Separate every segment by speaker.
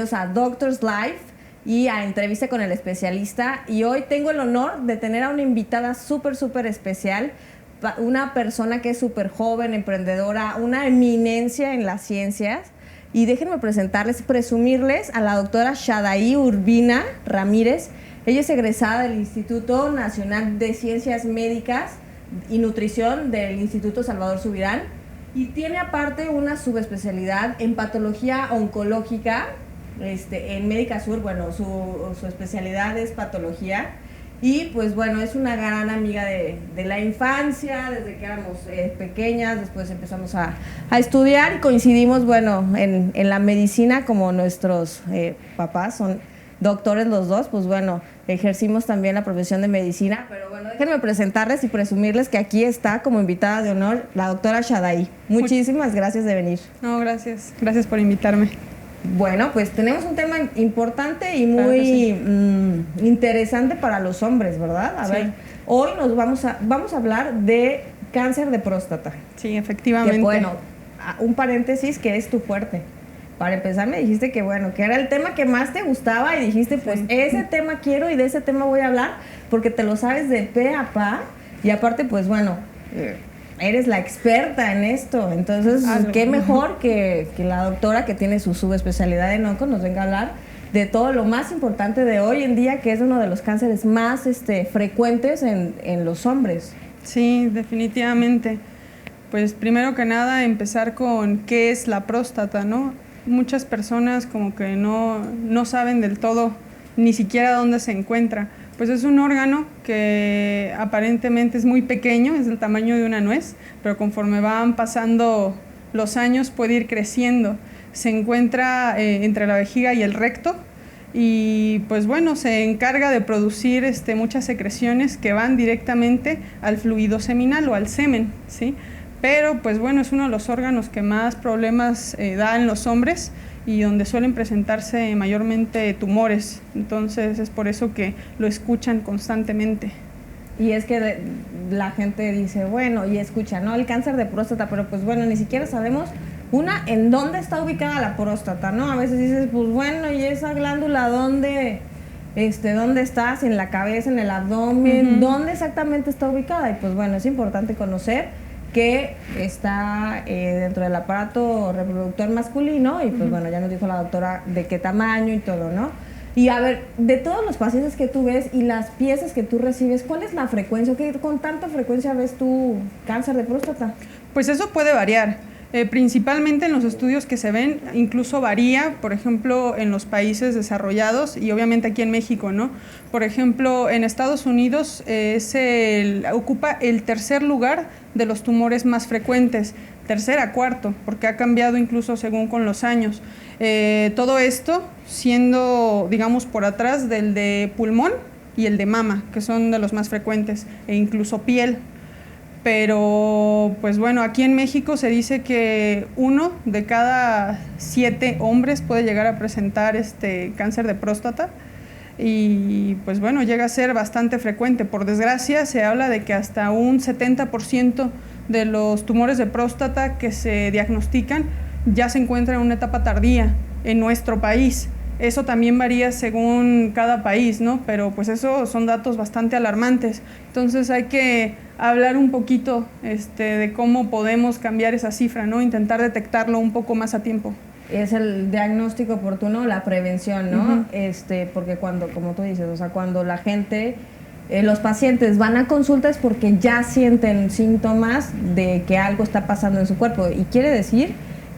Speaker 1: bienvenidos a Doctor's Life y a Entrevista con el Especialista. Y hoy tengo el honor de tener a una invitada súper especial, una persona que es súper joven, emprendedora, una eminencia en las ciencias. Y déjenme presentarles, presumirles a la doctora Shadaí Urbina Ramírez. Ella es egresada del Instituto Nacional de Ciencias Médicas y Nutrición del Instituto Salvador Subirán. Y tiene aparte una subespecialidad en patología oncológica en Médica Sur. Bueno, su especialidad es patología. Y pues bueno, es una gran amiga de la infancia, desde que éramos pequeñas. Después empezamos a estudiar y coincidimos, bueno, en la medicina, como nuestros papás son doctores los dos. Pues bueno, ejercimos también la profesión de medicina. Pero bueno, déjenme presentarles y presumirles que aquí está como invitada de honor la doctora Shadaí. Muchísimas gracias de venir.
Speaker 2: No, gracias por invitarme.
Speaker 1: Bueno, pues tenemos un tema importante y muy interesante para los hombres, ¿verdad? A ver, hoy nos vamos a hablar de cáncer de próstata.
Speaker 2: Sí, efectivamente.
Speaker 1: Que bueno, un paréntesis, que es tu fuerte. Para empezar, me dijiste que bueno, que era el tema que más te gustaba y dijiste, pues ese tema quiero y de ese tema voy a hablar porque te lo sabes de pe a pa y aparte, pues bueno, eres la experta en esto. Entonces, qué mejor que la doctora que tiene su subespecialidad en onco nos venga a hablar de todo lo más importante de hoy en día, que es uno de los cánceres más frecuentes en los hombres.
Speaker 2: Sí, definitivamente. Pues primero que nada, empezar con qué es la próstata, ¿no? Muchas personas como que no saben del todo ni siquiera dónde se encuentra. Pues es un órgano que aparentemente es muy pequeño, es del tamaño de una nuez, pero conforme van pasando los años puede ir creciendo. Se encuentra entre la vejiga y el recto y pues bueno, se encarga de producir muchas secreciones que van directamente al fluido seminal o al semen, ¿sí? Pero pues bueno, es uno de los órganos que más problemas da en los hombres y donde suelen presentarse mayormente tumores. Entonces es por eso que lo escuchan constantemente.
Speaker 1: Y es que la gente dice, bueno, y escucha, ¿no? El cáncer de próstata, pero pues bueno, ni siquiera sabemos, en dónde está ubicada la próstata, ¿no? A veces dices, pues bueno, ¿y esa glándula dónde está? ¿En la cabeza, en el abdomen? ¿Dónde exactamente está ubicada? Y pues bueno, es importante conocer que está dentro del aparato reproductor masculino y pues bueno, ya nos dijo la doctora de qué tamaño y todo, ¿no? Y a ver, de todos los pacientes que tú ves y las piezas que tú recibes, ¿cuál es la frecuencia? ¿Qué con tanta frecuencia ves tú cáncer de próstata?
Speaker 2: Pues eso puede variar. Principalmente en los estudios que se ven, incluso varía, por ejemplo, en los países desarrollados y obviamente aquí en México, ¿no? Por ejemplo, en Estados Unidos ocupa el tercer lugar de los tumores más frecuentes, tercer a cuarto, porque ha cambiado incluso según con los años. Todo esto siendo, digamos, por atrás del de pulmón y el de mama, que son de los más frecuentes, e incluso piel. Pero, pues bueno, aquí en México se dice que 1 de cada 7 hombres puede llegar a presentar cáncer de próstata y, pues bueno, llega a ser bastante frecuente. Por desgracia, se habla de que hasta un 70% de los tumores de próstata que se diagnostican ya se encuentran en una etapa tardía en nuestro país. Eso también varía según cada país, ¿no? Pero pues eso son datos bastante alarmantes. Entonces hay que hablar un poquito de cómo podemos cambiar esa cifra, ¿no? Intentar detectarlo un poco más a tiempo.
Speaker 1: Es el diagnóstico oportuno, la prevención, ¿no? Porque cuando, como tú dices, o sea, cuando la gente, los pacientes van a consulta es porque ya sienten síntomas de que algo está pasando en su cuerpo y quiere decir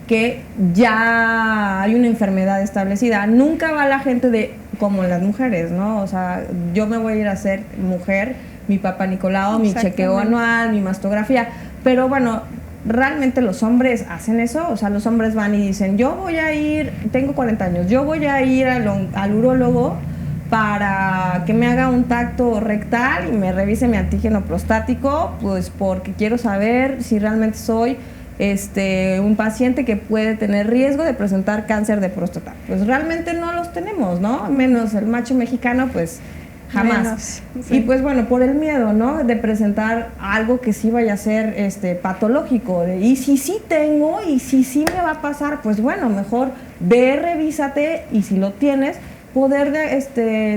Speaker 1: que ya hay una enfermedad establecida. Nunca va la gente como las mujeres, ¿no? O sea, yo me voy a ir a hacer mujer, mi papá Nicolau, mi chequeo anual, mi mastografía, pero bueno, ¿realmente los hombres hacen eso? O sea, los hombres van y dicen, yo voy a ir, tengo 40 años, yo voy a ir al urólogo para que me haga un tacto rectal y me revise mi antígeno prostático, pues porque quiero saber si realmente soy un paciente que puede tener riesgo de presentar cáncer de próstata. Pues realmente no los tenemos, ¿no? Menos el macho mexicano, pues jamás.
Speaker 2: Menos, sí.
Speaker 1: Y pues bueno, por el miedo, ¿no? De presentar algo que sí vaya a ser patológico. Y si sí tengo, y si sí me va a pasar, pues bueno, mejor ve, revísate, y si lo tienes, poder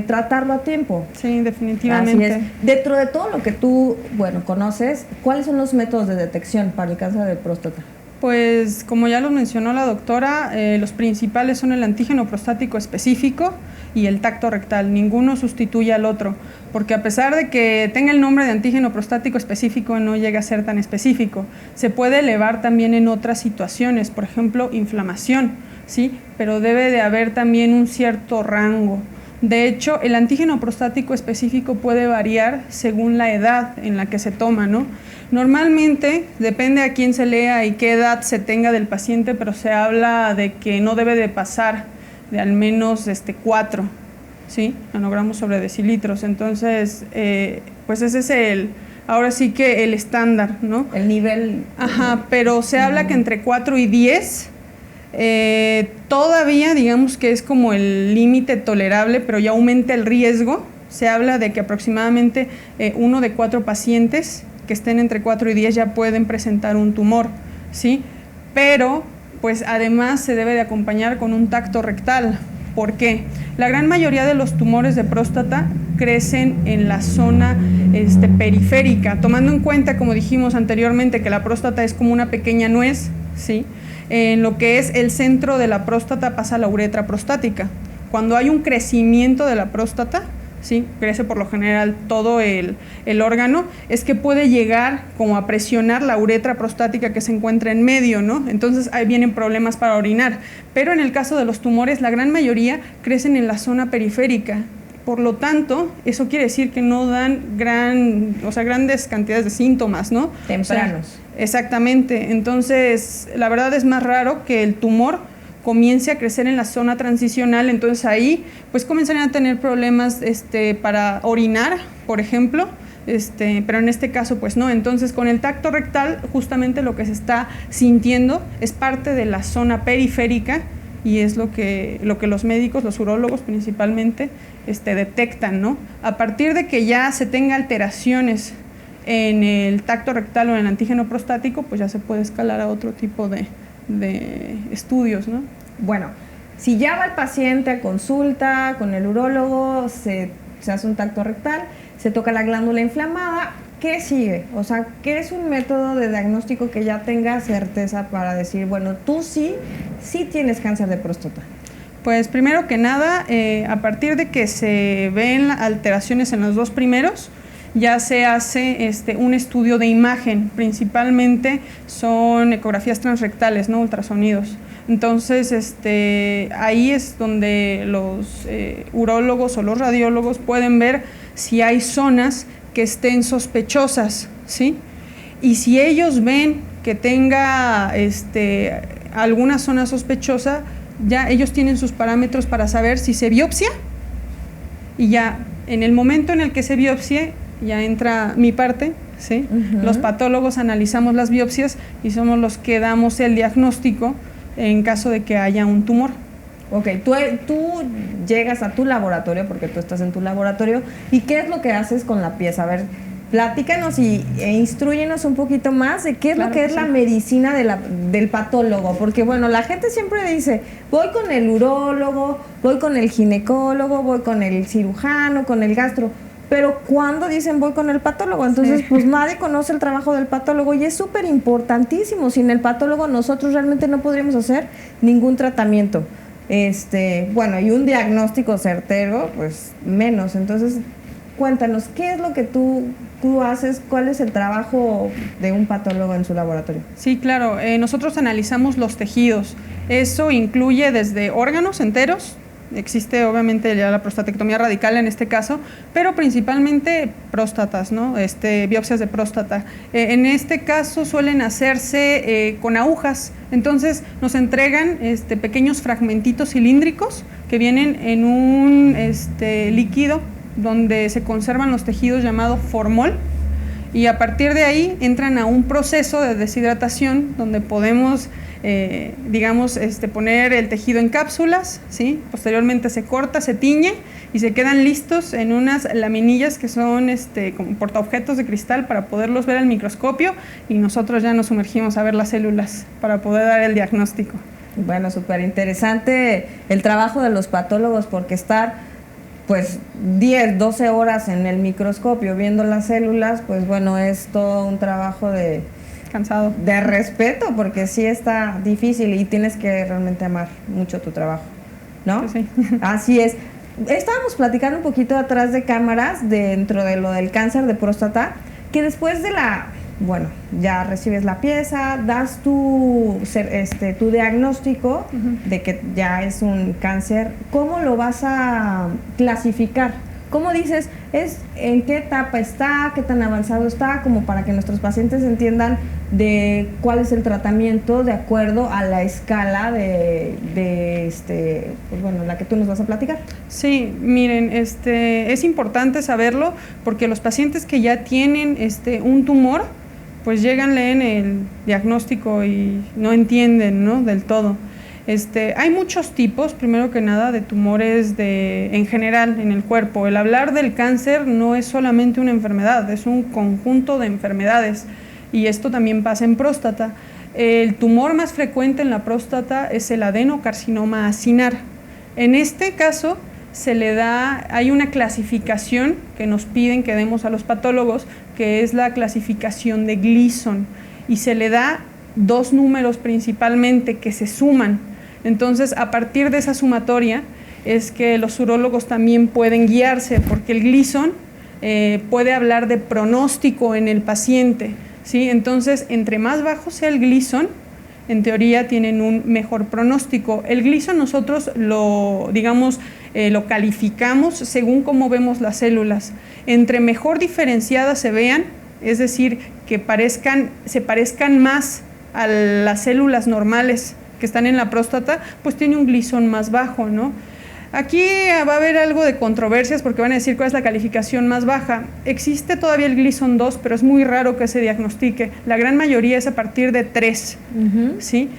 Speaker 1: tratarlo a tiempo.
Speaker 2: Sí, definitivamente.
Speaker 1: Así es. Dentro de todo lo que tú, bueno, conoces, ¿cuáles son los métodos de detección para el cáncer de próstata?
Speaker 2: Pues como ya lo mencionó la doctora, los principales son el antígeno prostático específico y el tacto rectal. Ninguno sustituye al otro, porque a pesar de que tenga el nombre de antígeno prostático específico, no llega a ser tan específico. Se puede elevar también en otras situaciones, por ejemplo, inflamación, ¿sí? Pero debe de haber también un cierto rango. De hecho, el antígeno prostático específico puede variar según la edad en la que se toma, ¿no? Normalmente, depende a quién se lea y qué edad se tenga del paciente, pero se habla de que no debe de pasar de al menos 4, ¿sí? Nanogramos sobre decilitros. Entonces, pues ese es ahora sí que el estándar, ¿no?
Speaker 1: El nivel.
Speaker 2: Ajá, pero se habla que entre 4 y 10... todavía digamos que es como el límite tolerable, pero ya aumenta el riesgo. Se habla de que aproximadamente 1 de 4 pacientes que estén entre 4 y 10 ya pueden presentar un tumor, ¿sí? Pero pues además se debe de acompañar con un tacto rectal. ¿Por qué? La gran mayoría de los tumores de próstata crecen en la zona periférica, tomando en cuenta, como dijimos anteriormente, que la próstata es como una pequeña nuez, ¿sí? En lo que es el centro de la próstata pasa la uretra prostática. Cuando hay un crecimiento de la próstata, ¿sí? Crece por lo general todo el órgano, es que puede llegar como a presionar la uretra prostática que se encuentra en medio, ¿no? Entonces ahí vienen problemas para orinar. Pero en el caso de los tumores, la gran mayoría crecen en la zona periférica. Por lo tanto, eso quiere decir que no dan grandes cantidades de síntomas, ¿no?
Speaker 1: Tempranos.
Speaker 2: O sea, exactamente. Entonces, la verdad es más raro que el tumor comience a crecer en la zona transicional. Entonces ahí, pues comenzarían a tener problemas para orinar, por ejemplo. Pero en este caso pues no. Entonces con el tacto rectal justamente lo que se está sintiendo es parte de la zona periférica y es lo que los médicos, los urólogos principalmente, detectan, ¿no? A partir de que ya se tenga alteraciones en el tacto rectal o en el antígeno prostático, pues ya se puede escalar a otro tipo de estudios, ¿no?
Speaker 1: Bueno, si ya va el paciente a consulta con el urólogo, se hace un tacto rectal, se toca la glándula inflamada, ¿qué sigue? O sea, ¿qué es un método de diagnóstico que ya tenga certeza para decir, bueno, tú sí tienes cáncer de próstata?
Speaker 2: Pues primero que nada, a partir de que se ven alteraciones en los dos primeros, ya se hace un estudio de imagen, principalmente son ecografías transrectales, ¿no? Ultrasonidos. Entonces, ahí es donde los urólogos o los radiólogos pueden ver si hay zonas que estén sospechosas, ¿sí? Y si ellos ven que tenga alguna zona sospechosa, ya ellos tienen sus parámetros para saber si se biopsia, y ya en el momento en el que se biopsie, ya entra mi parte, ¿sí? Uh-huh. Los patólogos analizamos las biopsias y somos los que damos el diagnóstico en caso de que haya un tumor.
Speaker 1: Ok, tú llegas a tu laboratorio, porque tú estás en tu laboratorio, ¿y qué es lo que haces con la pieza? A ver, platícanos e instrúyenos un poquito más de qué es lo que es la medicina del patólogo, porque bueno, la gente siempre dice, voy con el urólogo, voy con el ginecólogo, voy con el cirujano, con el gastro, pero cuando dicen voy con el patólogo, entonces pues nadie conoce el trabajo del patólogo y es súper importantísimo. Sin el patólogo nosotros realmente no podríamos hacer ningún tratamiento. Bueno, y un diagnóstico certero, pues menos. Entonces, cuéntanos, ¿qué es lo que tú haces? ¿Cuál es el trabajo de un patólogo en su laboratorio?
Speaker 2: Sí, claro. Nosotros analizamos los tejidos. Eso incluye desde órganos enteros. Existe obviamente ya la prostatectomía radical en este caso, pero principalmente próstatas, ¿no? Biopsias de próstata. En este caso suelen hacerse con agujas, entonces nos entregan pequeños fragmentitos cilíndricos que vienen en un líquido donde se conservan los tejidos llamado formol, y a partir de ahí entran a un proceso de deshidratación donde podemos poner el tejido en cápsulas, ¿sí? Posteriormente se corta, se tiñe y se quedan listos en unas laminillas que son como portaobjetos de cristal para poderlos ver al microscopio, y nosotros ya nos sumergimos a ver las células para poder dar el diagnóstico.
Speaker 1: Bueno, súper interesante el trabajo de los patólogos, porque estar pues 10, 12 horas en el microscopio viendo las células, pues bueno, es todo un trabajo de respeto, porque sí está difícil y tienes que realmente amar mucho tu trabajo, ¿no?
Speaker 2: Sí.
Speaker 1: Así es. Estábamos platicando un poquito atrás de cámaras dentro de lo del cáncer de próstata, que después de ya recibes la pieza, das tu diagnóstico de que ya es un cáncer. ¿Cómo lo vas a clasificar? ¿Cómo dices, en qué etapa está, qué tan avanzado está, como para que nuestros pacientes entiendan de cuál es el tratamiento de acuerdo a la escala la que tú nos vas a platicar?
Speaker 2: Sí, miren, es importante saberlo, porque los pacientes que ya tienen un tumor, pues llegan, leen el diagnóstico y no entienden, ¿no?, del todo. Hay muchos tipos, primero que nada, de tumores en general en el cuerpo. El hablar del cáncer no es solamente una enfermedad, es un conjunto de enfermedades, y esto también pasa en próstata. El tumor más frecuente en la próstata es el adenocarcinoma acinar. En este caso hay una clasificación que nos piden que demos a los patólogos, que es la clasificación de Gleason, y se le da 2 números principalmente que se suman. Entonces, a partir de esa sumatoria es que los urólogos también pueden guiarse, porque el Gleason puede hablar de pronóstico en el paciente, ¿sí? Entonces, entre más bajo sea el Gleason, en teoría tienen un mejor pronóstico. El Gleason nosotros lo calificamos según cómo vemos las células. Entre mejor diferenciadas se vean, es decir, que se parezcan más a las células normales que están en la próstata, pues tiene un Gleason más bajo, ¿no? Aquí va a haber algo de controversias, porque van a decir cuál es la calificación más baja. Existe todavía el Gleason 2, pero es muy raro que se diagnostique. La gran mayoría es a partir de 3, ¿sí?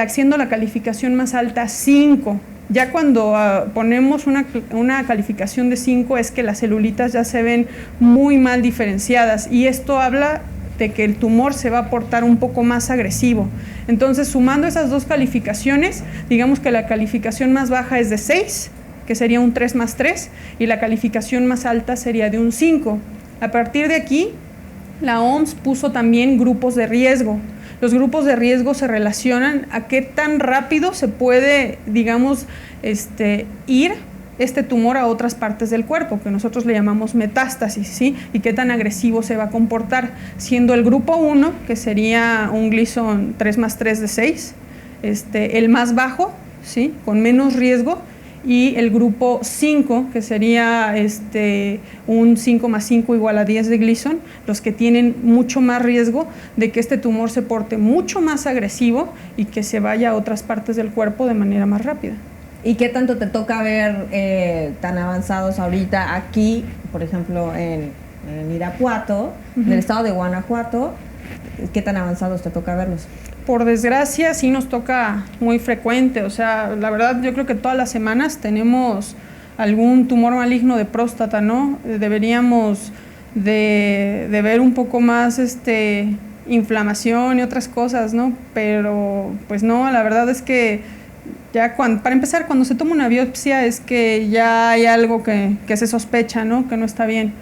Speaker 2: Siendo la calificación más alta 5. Ya cuando ponemos una calificación de 5 es que las celulitas ya se ven muy mal diferenciadas, y esto habla de que el tumor se va a portar un poco más agresivo. Entonces, sumando esas 2 calificaciones, digamos que la calificación más baja es de 6, que sería un 3+3, y la calificación más alta sería de un 5. A partir de aquí, la OMS puso también grupos de riesgo. Los grupos de riesgo se relacionan a qué tan rápido se puede, ir este tumor a otras partes del cuerpo, que nosotros le llamamos metástasis, ¿sí? Y qué tan agresivo se va a comportar, siendo el grupo 1, que sería un Gleason 3+3 de 6, el más bajo, ¿sí?, con menos riesgo, y el grupo 5, que sería un 5+5 igual a 10 de Gleason, los que tienen mucho más riesgo de que este tumor se porte mucho más agresivo y que se vaya a otras partes del cuerpo de manera más rápida.
Speaker 1: ¿Y qué tanto te toca ver tan avanzados ahorita aquí, por ejemplo, en Irapuato, en el estado de Guanajuato? ¿Qué tan avanzados te toca verlos?
Speaker 2: Por desgracia, sí nos toca muy frecuente. O sea, la verdad, yo creo que todas las semanas tenemos algún tumor maligno de próstata, ¿no? Deberíamos de ver un poco más inflamación y otras cosas, ¿no? Pero, pues no, la verdad es que ya para empezar, cuando se toma una biopsia es que ya hay algo que se sospecha, ¿no?, que no está bien.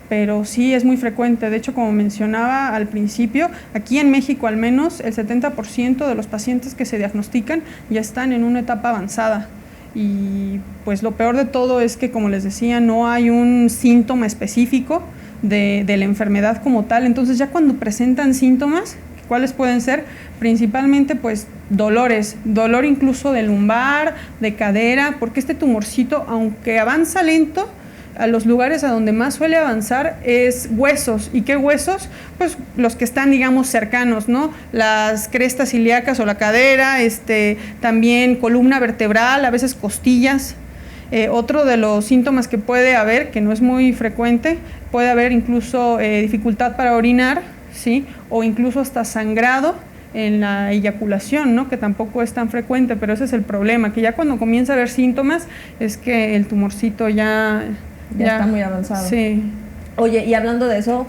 Speaker 2: Pero sí es muy frecuente. De hecho, como mencionaba al principio, aquí en México al menos el 70% de los pacientes que se diagnostican ya están en una etapa avanzada. Y pues lo peor de todo es que, como les decía, no hay un síntoma específico de la enfermedad como tal. Entonces, ya cuando presentan síntomas, ¿cuáles pueden ser? Principalmente pues dolor incluso de lumbar, de cadera, porque este tumorcito, aunque avanza lento, a los lugares a donde más suele avanzar es huesos. ¿Y qué huesos? Pues los que están, digamos, cercanos, ¿no? Las crestas ilíacas o la cadera, también columna vertebral, a veces costillas. Otro de los síntomas que puede haber, que no es muy frecuente, puede haber incluso dificultad para orinar, ¿sí? O incluso hasta sangrado en la eyaculación, ¿no? Que tampoco es tan frecuente, pero ese es el problema, que ya cuando comienza a haber síntomas es que el tumorcito ya
Speaker 1: está muy avanzado.
Speaker 2: Sí.
Speaker 1: Oye, y hablando de eso,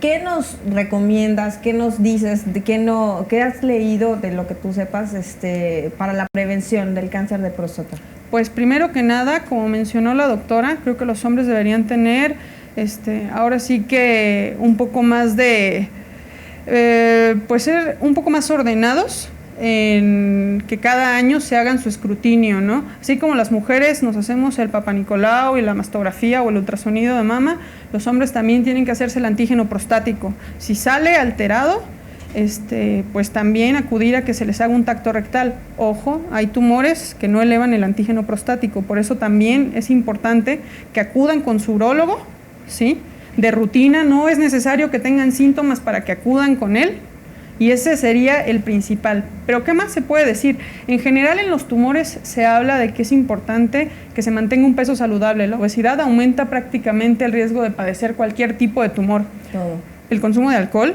Speaker 1: ¿qué nos recomiendas? ¿Qué nos dices? ¿Qué has leído de lo que tú sepas para la prevención del cáncer de próstata?
Speaker 2: Pues primero que nada, como mencionó la doctora, creo que los hombres deberían tener ahora sí que un poco más de pues ser un poco más ordenados en que cada año se hagan su escrutinio, ¿no? Así como las mujeres nos hacemos el Papa Nicolau y la mastografía o el ultrasonido de mama, los hombres también tienen que hacerse el antígeno prostático. Si sale alterado, pues también acudir a que se les haga un tacto rectal. Ojo, hay tumores que no elevan el antígeno prostático, por eso también es importante que acudan con su urólogo, ¿sí? De rutina, no es necesario que tengan síntomas para que acudan con él, y ese sería el principal. Pero ¿qué más se puede decir? En general en los tumores se habla de que es importante que se mantenga un peso saludable. La obesidad aumenta prácticamente el riesgo de padecer cualquier tipo de tumor.
Speaker 1: Todo.
Speaker 2: El consumo de alcohol.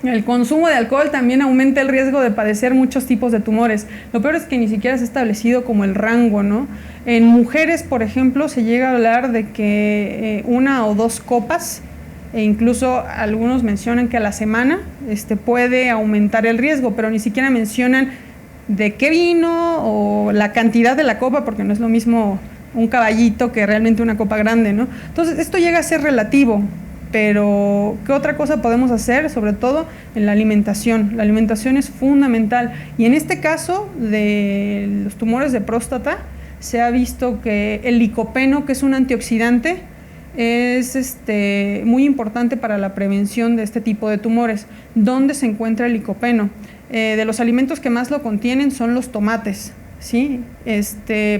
Speaker 2: El consumo de alcohol también aumenta el riesgo de padecer muchos tipos de tumores. Lo peor es que ni siquiera se ha establecido como el rango, ¿no? En mujeres, por ejemplo, se llega a hablar de que 1 o 2 copas, e incluso algunos mencionan que a la semana puede aumentar el riesgo, pero ni siquiera mencionan de qué vino o la cantidad de la copa, porque no es lo mismo un caballito que realmente una copa grande, ¿no? Entonces, esto llega a ser relativo. Pero, ¿qué otra cosa podemos hacer? Sobre todo en la alimentación. La alimentación es fundamental. Y en este caso de los tumores de próstata, se ha visto que el licopeno, que es un antioxidante, es muy importante para la prevención de este tipo de tumores. ¿Dónde se encuentra el licopeno? De los alimentos que más lo contienen son los tomates. Sí,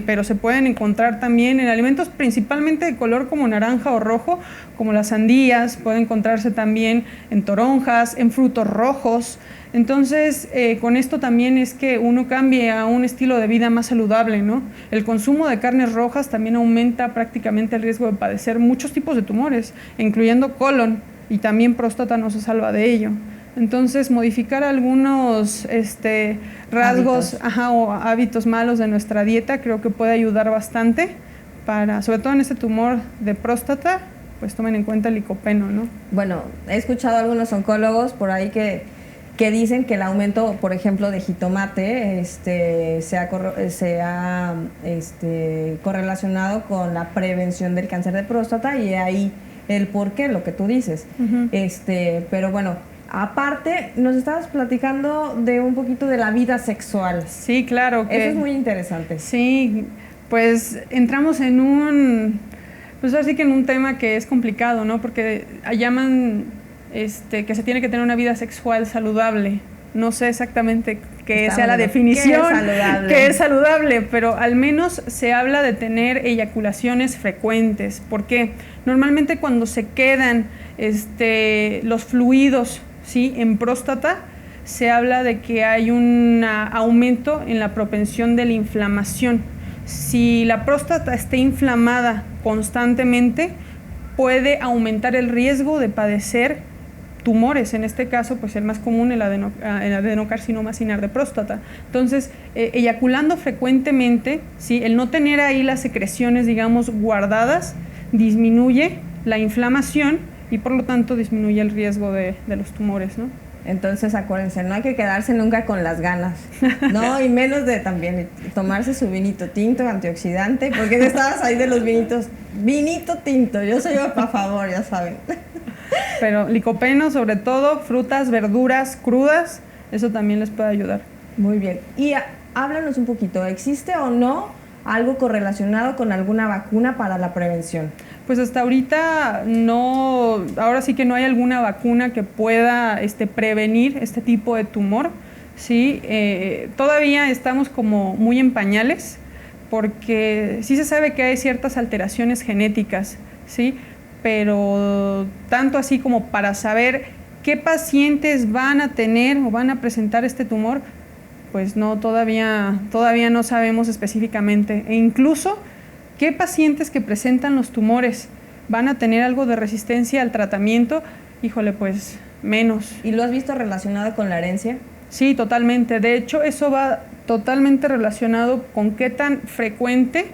Speaker 2: pero se pueden encontrar también en alimentos principalmente de color como naranja o rojo, como las sandías, puede encontrarse también en toronjas, en frutos rojos. Entonces, con esto también es que uno cambie a un estilo de vida más saludable, ¿no? El consumo de carnes rojas también aumenta prácticamente el riesgo de padecer muchos tipos de tumores, incluyendo colon, y también próstata no se salva de ello. Entonces, modificar algunos rasgos o hábitos malos de nuestra dieta creo que puede ayudar bastante para, sobre todo en este tumor de próstata, pues tomen en cuenta el licopeno, ¿no?
Speaker 1: Bueno, he escuchado a algunos oncólogos por ahí que dicen que el aumento, por ejemplo, de jitomate se ha correlacionado con la prevención del cáncer de próstata, y ahí el por qué, lo que tú dices.
Speaker 2: Uh-huh.
Speaker 1: Pero bueno, aparte, nos estabas platicando de un poquito de la vida sexual.
Speaker 2: Sí, claro.
Speaker 1: Eso es muy interesante.
Speaker 2: Sí, pues entramos en pues así que en un tema que es complicado, ¿no? Porque llaman que se tiene que tener una vida sexual saludable. No sé exactamente qué sea la definición, qué es saludable, pero al menos se habla de tener eyaculaciones frecuentes. ¿Por qué? Normalmente cuando se quedan los fluidos, ¿sí?, en próstata, se habla de que hay un aumento en la propensión de la inflamación. Si la próstata está inflamada constantemente, puede aumentar el riesgo de padecer tumores. En este caso, pues el más común, el adenocarcinoma acinar de próstata. Entonces, eyaculando frecuentemente, ¿sí?, el no tener ahí las secreciones, digamos, guardadas, disminuye la inflamación y por lo tanto disminuye el riesgo de los tumores, ¿no?
Speaker 1: Entonces, acuérdense, no hay que quedarse nunca con las ganas, ¿no? Y menos de también tomarse su vinito tinto, antioxidante, porque tú estabas ahí de los vinitos. Vinito tinto, yo soy a favor, ya saben.
Speaker 2: Pero licopeno, sobre todo, frutas, verduras crudas, eso también les puede ayudar.
Speaker 1: Muy bien. Y háblanos un poquito, ¿existe o no algo correlacionado con alguna vacuna para la prevención?
Speaker 2: Pues hasta ahorita no, ahora sí que no hay alguna vacuna que pueda prevenir este tipo de tumor, ¿sí? Todavía estamos como muy en pañales, porque sí se sabe que hay ciertas alteraciones genéticas, ¿sí? Pero tanto así como para saber qué pacientes van a tener o van a presentar este tumor, pues no, todavía no sabemos específicamente. E incluso ¿Qué pacientes que presentan los tumores van a tener algo de resistencia al tratamiento? Híjole, pues menos.
Speaker 1: ¿Y lo has visto relacionado con la herencia?
Speaker 2: Sí, totalmente. De hecho, eso va totalmente relacionado con qué tan frecuente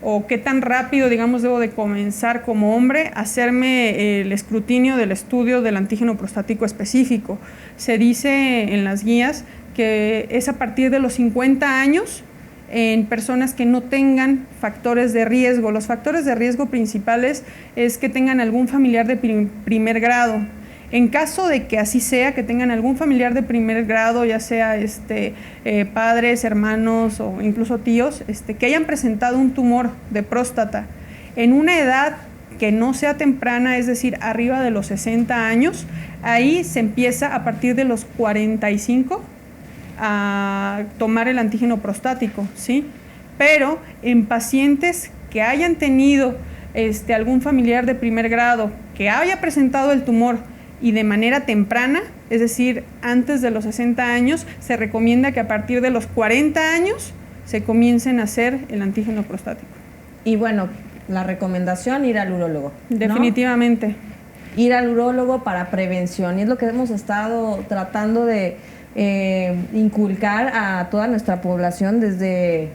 Speaker 2: o qué tan rápido, digamos, debo de comenzar como hombre a hacerme el escrutinio del estudio del antígeno prostático específico. Se dice en las guías que es a partir de los 50 años en personas que no tengan factores de riesgo. Los factores de riesgo principales es que tengan algún familiar de primer grado. En caso de que así sea, que tengan algún familiar de primer grado, ya sea padres, hermanos o incluso tíos, que hayan presentado un tumor de próstata en una edad que no sea temprana, es decir, arriba de los 60 años, ahí se empieza a partir de los 45 a tomar el antígeno prostático, ¿sí? Pero en pacientes que hayan tenido algún familiar de primer grado, que haya presentado el tumor y de manera temprana, es decir, antes de los 60 años, se recomienda que a partir de los 40 años se comiencen a hacer el antígeno prostático.
Speaker 1: Y bueno, la recomendación, ir al urólogo, ¿no?
Speaker 2: Definitivamente.
Speaker 1: Ir al urólogo para prevención, y es lo que hemos estado tratando de inculcar a toda nuestra población desde,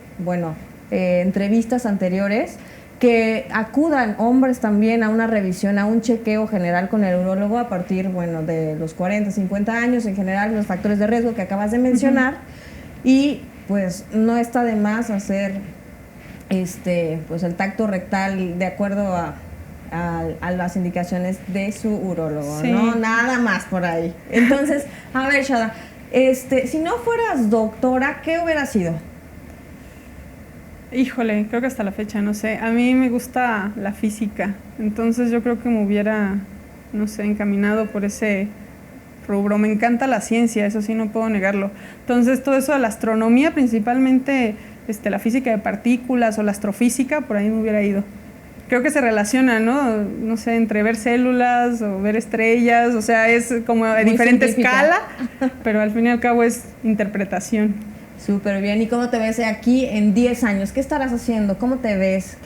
Speaker 1: entrevistas anteriores, que acudan hombres también a una revisión, a un chequeo general con el urólogo a partir, de los 40, 50 años, en general los factores de riesgo que acabas de mencionar, y pues no está de más hacer el tacto rectal de acuerdo a las indicaciones de su urólogo, sí. No nada más por ahí. Entonces, a ver, Shada, si no fueras doctora, ¿qué hubieras sido?
Speaker 2: Híjole, creo que hasta la fecha, no sé. A mí me gusta la física, entonces yo creo que me hubiera, encaminado por ese rubro. Me encanta la ciencia, eso sí, no puedo negarlo. Entonces, todo eso de la astronomía, principalmente la física de partículas o la astrofísica, por ahí me hubiera ido. Creo que se relaciona, ¿no? No sé, entre ver células o ver estrellas, o sea, es como de diferente escala, pero al fin y al cabo es interpretación.
Speaker 1: Súper bien. ¿Y cómo te ves aquí en 10 años? ¿Qué estarás haciendo? ¿Cómo te ves?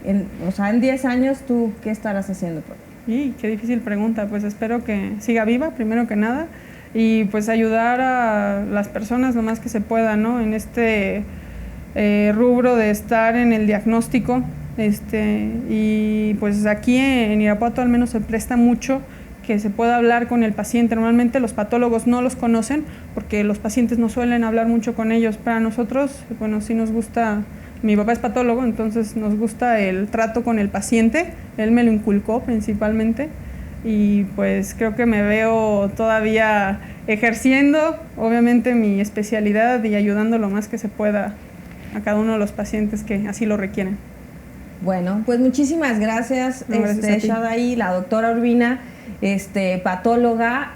Speaker 1: En 10 años, ¿tú qué estarás haciendo?
Speaker 2: Qué difícil pregunta. Pues espero que siga viva, primero que nada, y pues ayudar a las personas lo más que se pueda, ¿no? En este rubro de estar en el diagnóstico, y pues aquí en Irapuato al menos se presta mucho que se pueda hablar con el paciente. Normalmente los patólogos no los conocen porque los pacientes no suelen hablar mucho con ellos. Para nosotros, sí nos gusta, mi papá es patólogo, entonces nos gusta el trato con el paciente, él me lo inculcó principalmente, y pues creo que me veo todavía ejerciendo, obviamente, mi especialidad y ayudando lo más que se pueda a cada uno de los pacientes que así lo requieren.
Speaker 1: Pues muchísimas gracias, Shadaí, la doctora Urbina, patóloga,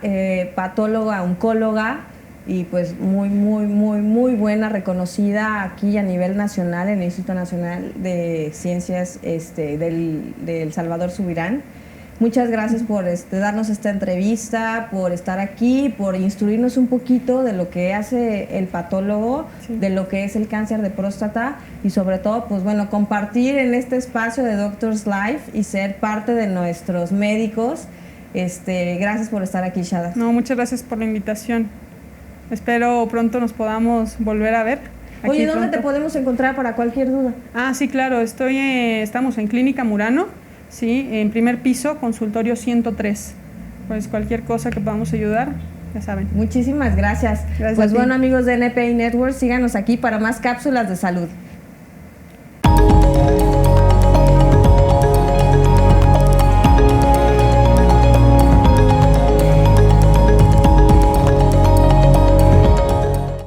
Speaker 1: oncóloga, y pues muy, muy, muy, muy buena, reconocida aquí a nivel nacional en el Instituto Nacional de Ciencias del Salvador Subirán. Muchas gracias por darnos esta entrevista, por estar aquí, por instruirnos un poquito de lo que hace el patólogo, sí, de lo que es el cáncer de próstata, y sobre todo, compartir en este espacio de Doctors Life y ser parte de nuestros médicos. Gracias por estar aquí, Shada.
Speaker 2: No, muchas gracias por la invitación. Espero pronto nos podamos volver a ver.
Speaker 1: Oye, ¿dónde te podemos encontrar para cualquier duda?
Speaker 2: Sí, claro, estamos en Clínica Murano, sí, en primer piso, consultorio 103. Pues cualquier cosa que podamos ayudar, ya saben.
Speaker 1: Muchísimas gracias. Pues bueno, amigos de NPI Network, síganos aquí para más cápsulas de salud.